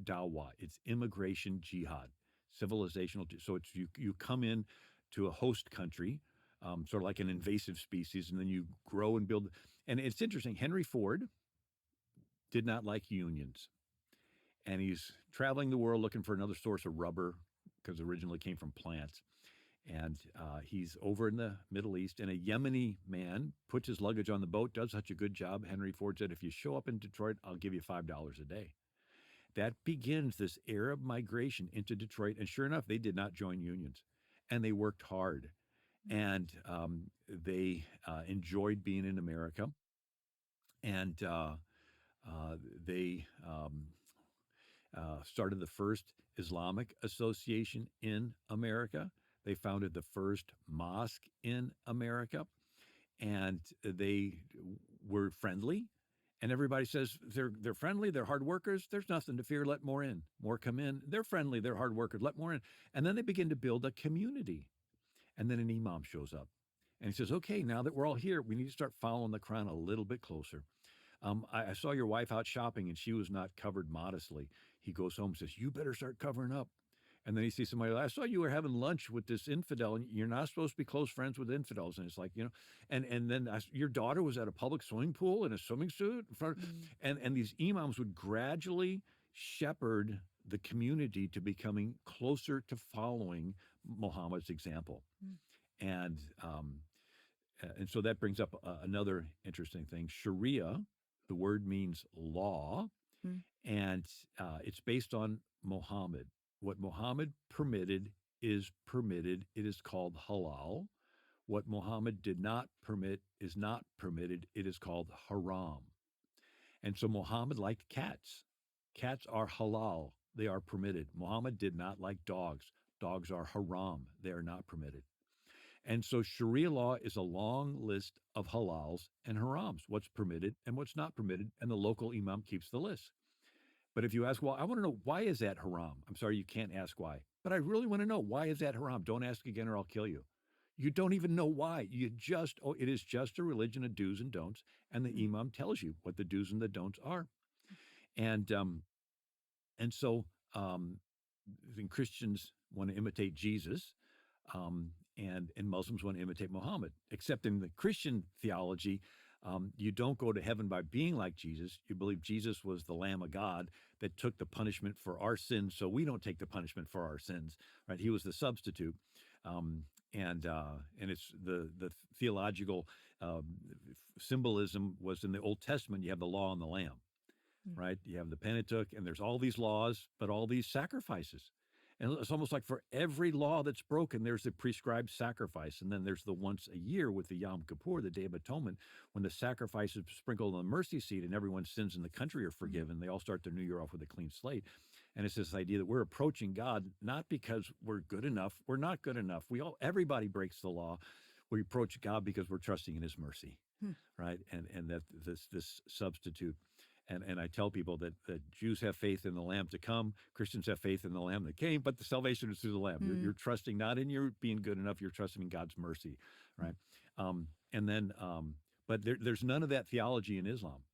Dawah. It's immigration jihad, civilizational. So it's you come in to a host country, sort of like an invasive species, and then you grow and build. And it's interesting. Henry Ford did not like unions, and he's traveling the world looking for another source of rubber because originally it came from plants. And he's over in the Middle East, and a Yemeni man puts his luggage on the boat, does such a good job. Henry Ford said, if you show up in Detroit, I'll give you $5 a day. That begins this Arab migration into Detroit. And sure enough, they did not join unions, and they worked hard. And they enjoyed being in America. And they started the first Islamic association in America. They founded the first mosque in America, and they were friendly. And everybody says they're friendly, they're hard workers. There's nothing to fear. Let more in. More come in. They're friendly, they're hard workers. Let more in. And then they begin to build a community. And then an imam shows up, and he says, "Okay, now that we're all here, we need to start following the Quran a little bit closer. I saw your wife out shopping, and she was not covered modestly." He goes home and says, "You better start covering up." And then he sees somebody, "I saw you were having lunch with this infidel, and you're not supposed to be close friends with infidels." And it's like, and then your daughter was at a public swimming pool in a swimming suit in front, and these imams would gradually shepherd the community to becoming closer to following Muhammad's example. And so that brings up another interesting thing. Sharia, the word means law, and it's based on Muhammad. What Muhammad permitted is permitted. It is called halal. What Muhammad did not permit is not permitted. It is called haram. And so Muhammad liked cats. Cats are halal. They are permitted. Muhammad did not like dogs. Dogs are haram. They are not permitted. And so Sharia law is a long list of halals and harams, what's permitted and what's not permitted, and the local imam keeps the list. But if you ask, well, I want to know, why is that haram? I'm sorry, you can't ask why. But I really want to know, why is that haram? Don't ask again or I'll kill you. You don't even know why. It is just a religion of do's and don'ts. And the imam tells you what the do's and the don'ts are. And so Christians want to imitate Jesus, and Muslims want to imitate Muhammad, except in the Christian theology, you don't go to heaven by being like Jesus. You believe Jesus was the Lamb of God that took the punishment for our sins, so we don't take the punishment for our sins, right? He was the substitute. And it's the theological symbolism was in the Old Testament. You have the law and the Lamb, right? You have the Pentateuch, and there's all these laws, but all these sacrifices. And it's almost like for every law that's broken, there's a prescribed sacrifice. And then there's the once a year with the Yom Kippur, the Day of Atonement, when the sacrifice is sprinkled on the mercy seat and everyone's sins in the country are forgiven. They all start their new year off with a clean slate. And it's this idea that we're approaching God not because we're good enough. We're not good enough. Everybody breaks the law. We approach God because we're trusting in his mercy, right? And that this substitute. And I tell people that Jews have faith in the Lamb to come, Christians have faith in the Lamb that came, but the salvation is through the Lamb. You're trusting not in your being good enough, you're trusting in God's mercy, right? But there's none of that theology in Islam.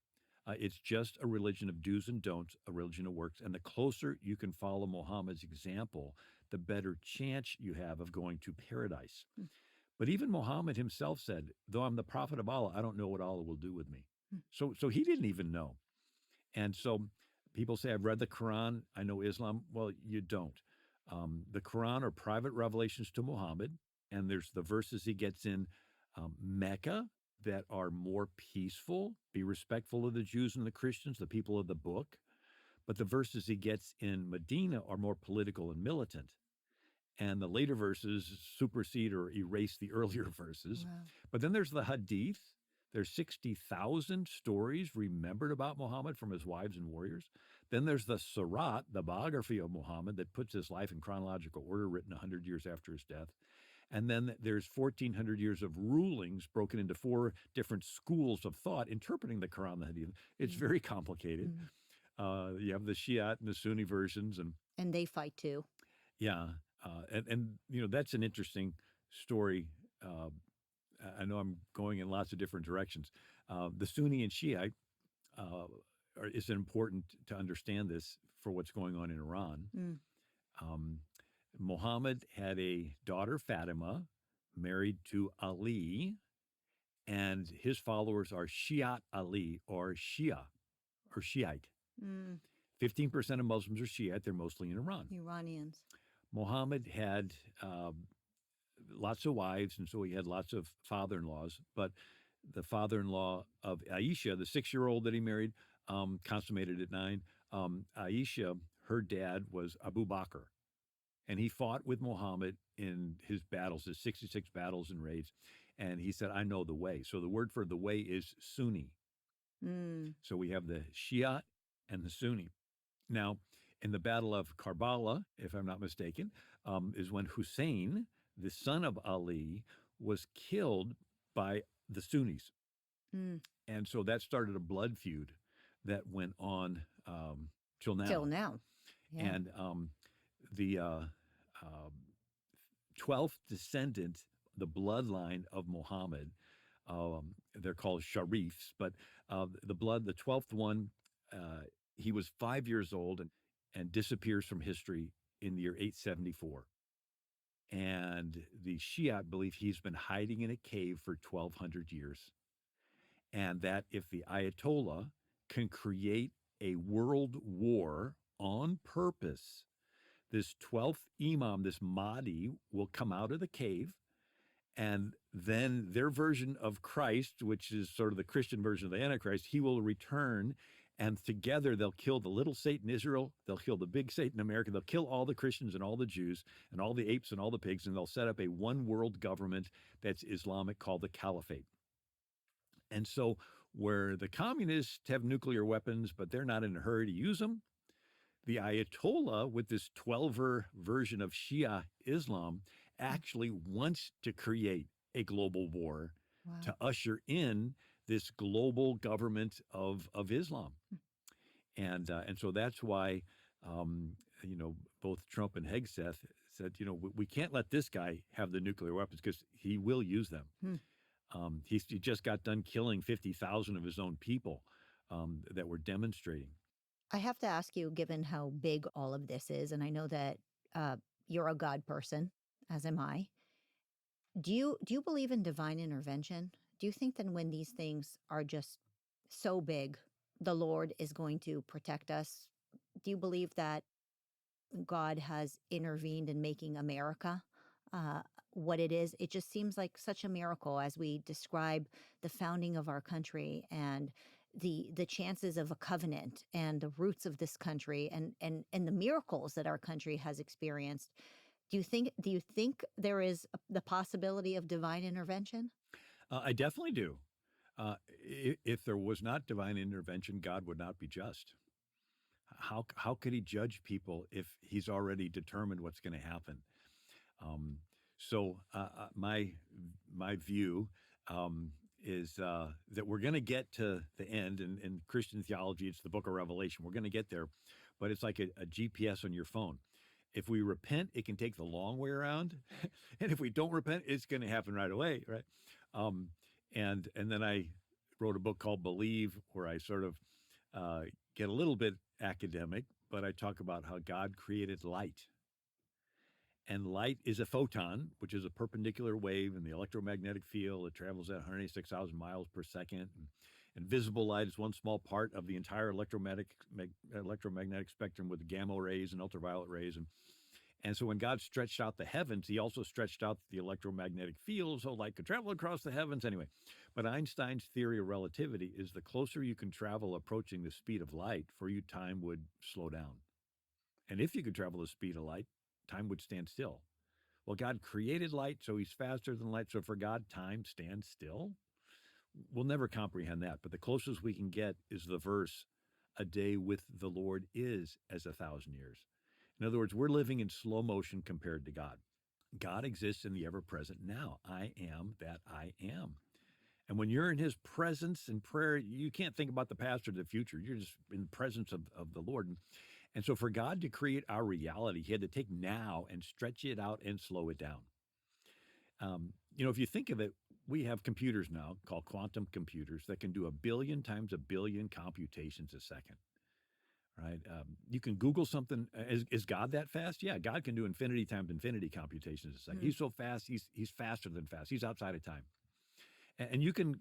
It's just a religion of do's and don'ts, a religion of works. And the closer you can follow Muhammad's example, the better chance you have of going to paradise. But even Muhammad himself said, though I'm the prophet of Allah, I don't know what Allah will do with me. So he didn't even know. And so people say, I've read the Quran, I know Islam. Well, you don't. The Quran are private revelations to Muhammad, and there's the verses he gets in Mecca that are more peaceful, be respectful of the Jews and the Christians, the people of the book. But the verses he gets in Medina are more political and militant. And the later verses supersede or erase the earlier verses. Wow. But then there's the Hadith. There's 60,000 stories remembered about Muhammad from his wives and warriors. Then there's the Sirat, the biography of Muhammad, that puts his life in chronological order, written 100 years after his death. And then there's 1,400 years of rulings broken into 4 different schools of thought interpreting the Quran and the Hadith. It's Mm. very complicated. Mm. You have the Shiite and the Sunni versions, And they fight too. yeah, and that's an interesting story. I know I'm going in lots of different directions. The Sunni and Shiite is important to understand this for what's going on in Iran. Mm. Muhammad had a daughter, Fatima, married to Ali, and his followers are Shiite Ali or Shia or Shiite. Mm. 15% of Muslims are Shiite. They're mostly in Iran. Iranians. Muhammad had lots of wives, and so he had lots of father-in-laws. But the father-in-law of Aisha, the 6-year-old that he married, consummated at 9, Aisha, her dad was Abu Bakr. And he fought with Muhammad in his battles, his 66 battles and raids. And he said, I know the way. So the word for the way is Sunni. Mm. So we have the Shia and the Sunni. Now, in the Battle of Karbala, if I'm not mistaken, is when Hussein, the son of Ali, was killed by the Sunnis. Mm. And so that started a blood feud that went on till now. Till now. Yeah. And the 12th descendant, the bloodline of Muhammad, they're called Sharifs, but the 12th one, he was 5 years old and disappears from history in the year 874. And the Shiite believe he's been hiding in a cave for 1,200 years. And that if the Ayatollah can create a world war on purpose, this 12th Imam, this Mahdi, will come out of the cave, and then their version of Christ, which is sort of the Christian version of the Antichrist, he will return, and together they'll kill the little Satan Israel, they'll kill the big Satan America, they'll kill all the Christians and all the Jews and all the apes and all the pigs, and they'll set up a one world government that's Islamic called the Caliphate. And so where the communists have nuclear weapons, but they're not in a hurry to use them, the Ayatollah, with this 12er version of Shia Islam, actually wants to create a global war to usher in this global government of Islam. And so that's why, both Trump and Hegseth said, we can't let this guy have the nuclear weapons because he will use them. He just got done killing 50,000 of his own people that were demonstrating. I have to ask you, given how big all of this is, and I know that you're a God person, as am I. Do you believe in divine intervention? Do you think that when these things are just so big, the Lord is going to protect us? Do you believe that God has intervened in making America what it is? It just seems like such a miracle as we describe the founding of our country and the chances of a covenant and the roots of this country and the miracles that our country has experienced. Do you think there is the possibility of divine intervention? I definitely do. If there was not divine intervention, God would not be just. How could he judge people if he's already determined what's going to happen? So my view is that we're going to get to the end. In Christian theology, it's the book of Revelation. We're going to get there, but it's like a GPS on your phone. If we repent, it can take the long way around. And if we don't repent, it's going to happen right away, right? And then I wrote a book called Believe, where I sort of get a little bit academic, but I talk about how God created light. And light is a photon, which is a perpendicular wave in the electromagnetic field. It travels at 186,000 miles per second. And visible light is one small part of the entire electromagnetic spectrum with gamma rays and ultraviolet rays. And so when God stretched out the heavens, he also stretched out the electromagnetic field so light could travel across the heavens anyway. But Einstein's theory of relativity is the closer you can travel approaching the speed of light, for you time would slow down. And if you could travel the speed of light, time would stand still. Well, God created light, so he's faster than light. So for God, time stands still. We'll never comprehend that. But the closest we can get is the verse, a day with the Lord is as 1,000 years. In other words, we're living in slow motion compared to God. God exists in the ever-present now. I am that I am. And when you're in his presence in prayer, you can't think about the past or the future. You're just in the presence of the Lord. And so for God to create our reality, he had to take now and stretch it out and slow it down. If you think of it, we have computers now called quantum computers that can do 1 billion times 1 billion computations a second, right? You can Google something. Is God that fast? Yeah, God can do infinity times infinity computations a second. He's so fast, he's faster than fast. He's outside of time. And you can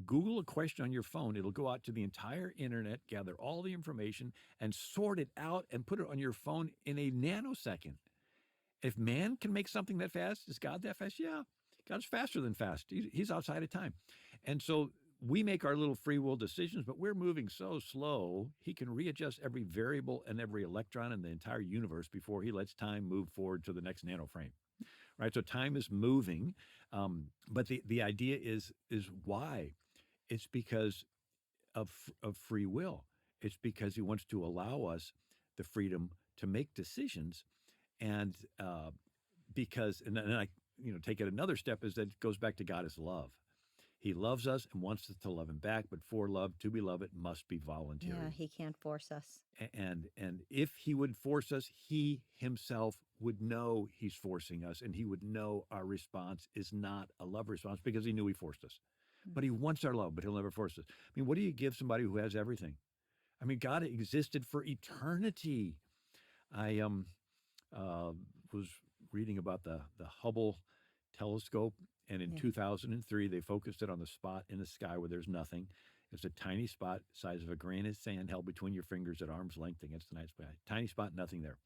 Google a question on your phone. It'll go out to the entire internet, gather all the information, and sort it out and put it on your phone in a nanosecond. If man can make something that fast, is God that fast? Yeah, God's faster than fast. He's outside of time. And so we make our little free will decisions, but we're moving so slow, he can readjust every variable and every electron in the entire universe before he lets time move forward to the next nanoframe. Right, so time is moving, but the idea is why? It's because of free will. It's because he wants to allow us the freedom to make decisions, and and then I take it another step is that it goes back to God as love. He loves us and wants us to love him back, but for love to be loved, it must be voluntary. Yeah, he can't force us. And if he would force us, he himself would know he's forcing us, and he would know our response is not a love response because he knew he forced us. But he wants our love, but he'll never force us. I mean, what do you give somebody who has everything? I mean, God existed for eternity. I was reading about the Hubble telescope, and in 2003, they focused it on the spot in the sky where there's nothing. It's a tiny spot, size of a grain of sand, held between your fingers at arm's length against the night sky. Tiny spot, nothing there.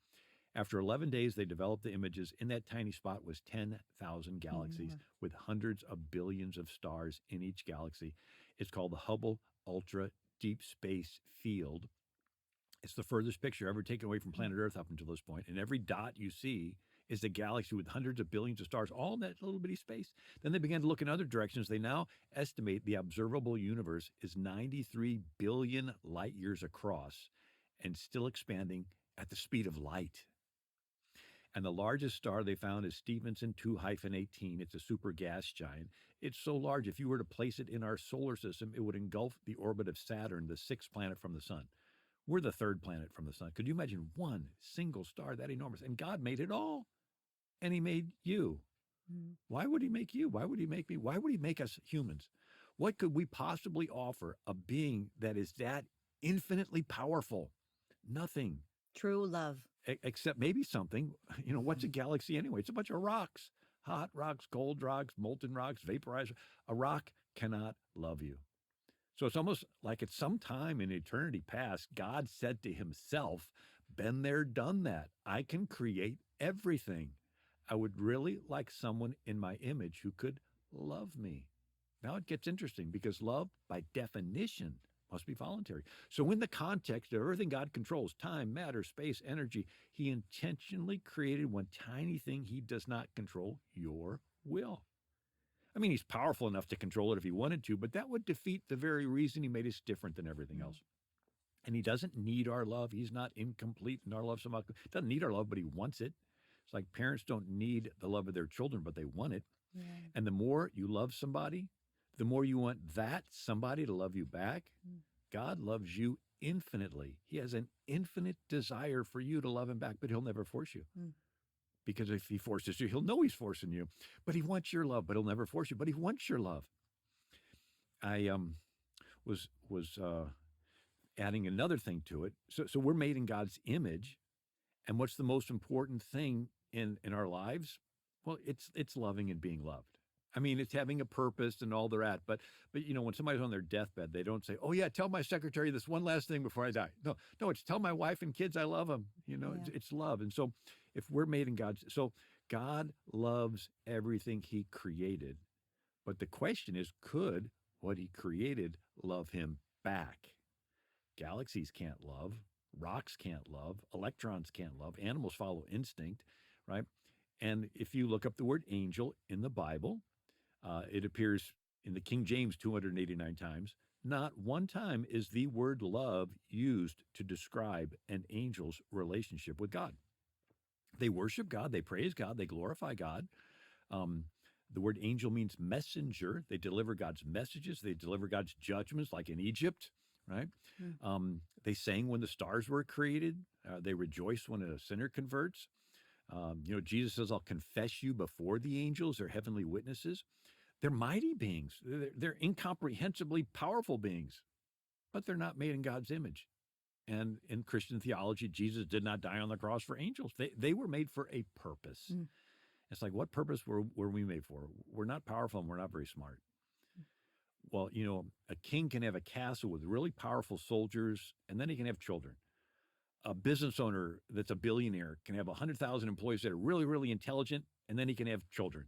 After 11 days, they developed the images. In that tiny spot was 10,000 galaxies with hundreds of billions of stars in each galaxy. It's called the Hubble Ultra Deep Space Field. It's the furthest picture ever taken away from planet Earth up until this point. And every dot you see is a galaxy with hundreds of billions of stars, all in that little bitty space. Then they began to look in other directions. They now estimate the observable universe is 93 billion light years across and still expanding at the speed of light. And the largest star they found is Stephenson 2-18. It's a super gas giant. It's so large, if you were to place it in our solar system, it would engulf the orbit of Saturn, the 6th planet from the sun. We're the 3rd planet from the sun. Could you imagine one single star that enormous? And God made it all. And he made you. Why would he make you? Why would he make me? Why would he make us humans? What could we possibly offer a being that is that infinitely powerful? Nothing. True love. Except maybe something. What's a galaxy anyway? It's a bunch of rocks. Hot rocks, cold rocks, molten rocks, vaporized. A rock cannot love you. So it's almost like at some time in eternity past, God said to himself, been there, done that. I can create everything. I would really like someone in my image who could love me. Now it gets interesting because love, by definition, must be voluntary. So in the context of everything God controls, time, matter, space, energy, he intentionally created one tiny thing he does not control, your will. I mean, he's powerful enough to control it if he wanted to, but that would defeat the very reason he made us different than everything else. And he doesn't need our love. He's not incomplete in our love. He doesn't need our love, but he wants it. It's like parents don't need the love of their children, but they want it. Yeah. And the more you love somebody, the more you want that somebody to love you back. God loves you infinitely. He has an infinite desire for you to love him back, but he'll never force you. Because if he forces you, he'll know he's forcing you. But he wants your love, but he'll never force you. But he wants your love. I was adding another thing to it. So we're made in God's image. And what's the most important thing in our lives? Well, it's loving and being loved. I mean, it's having a purpose and all they're at. But when somebody's on their deathbed, they don't say, oh, yeah, tell my secretary this one last thing before I die. No, it's tell my wife and kids I love them. It's love. And so if we're made in so God loves everything he created. But the question is, could what he created love him back? Galaxies can't love. Rocks can't love. Electrons can't love. Animals follow instinct, right? And if you look up the word angel in the Bible, it appears in the King James 289 times, not one time is the word love used to describe an angel's relationship with God. They worship God, they praise God, they glorify God. Um, the word angel means messenger. They deliver God's messages, they deliver God's judgments, like in Egypt, right? They sang when the stars were created, they rejoice when a sinner converts. Jesus says, I'll confess you before the angels, they're heavenly witnesses. They're mighty beings, they're incomprehensibly powerful beings, but they're not made in God's image. And in Christian theology, Jesus did not die on the cross for angels. They were made for a purpose. It's like, what purpose were we made for? We're not powerful and we're not very smart. Well, a king can have a castle with really powerful soldiers, and then he can have children. A business owner that's a billionaire can have 100,000 employees that are really, really intelligent, and then he can have children,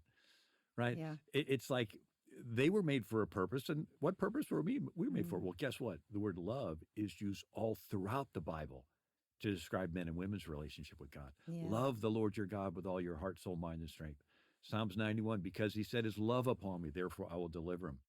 right? Yeah. It's like they were made for a purpose. And what purpose were we made for? Well, guess what? The word love is used all throughout the Bible to describe men and women's relationship with God. Yeah. Love the Lord your God with all your heart, soul, mind, and strength. Psalms 91, because he set his love upon me, therefore I will deliver him.